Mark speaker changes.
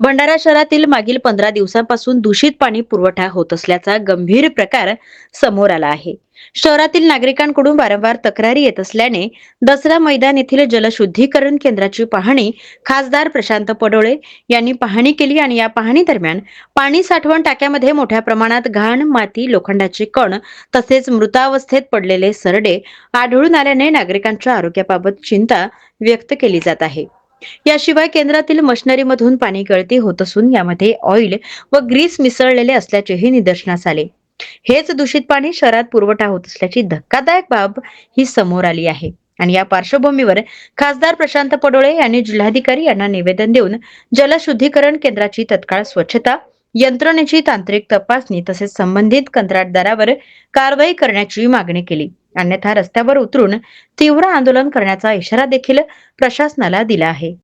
Speaker 1: भंडारा शहरातील मागील 15 दिवसांपासून दूषित पाणी पुरवठा होत असल्याचा गंभीर प्रकार समोर आला आहे. शहरातील नागरिकांकडून वारंवार तक्रारी येत असल्याने दसरा मैदान येथील जलशुद्धीकरण केंद्राची पाहणी खासदार प्रशांत पडोळे यांनी पाहणी केली आणि या पाहणी दरम्यान पाणी साठवण टाक्यामध्ये मोठ्या प्रमाणात घाण, माती, लोखंडाचे कण तसेच मृतावस्थेत पडलेले सरडे आढळून आल्याने नागरिकांच्या आरोग्याबाबत चिंता व्यक्त केली जात आहे. याशिवाय केंद्रातील मशिनरीमधून पाणी गळती होत असून यामध्ये ऑइल व ग्रीस मिसळलेले असल्याचेही निदर्शनास आले. हेच दूषित पाणी शहरात पुरवठा होत असल्याची धक्कादायक बाब ही समोर आली आहे. आणि या पार्श्वभूमीवर खासदार प्रशांत पडोळे यांनी जिल्हाधिकारी यांना निवेदन देऊन जलशुद्धीकरण केंद्राची तत्काळ स्वच्छता, यंत्रणेची तांत्रिक तपासणी तसेच संबंधित कंत्राटदारावर कारवाई करण्याची मागणी केली. अन्यथा रस्त्यावर उतरून तीव्र आंदोलन करण्याचा इशारा देखील प्रशासनाला दिला आहे.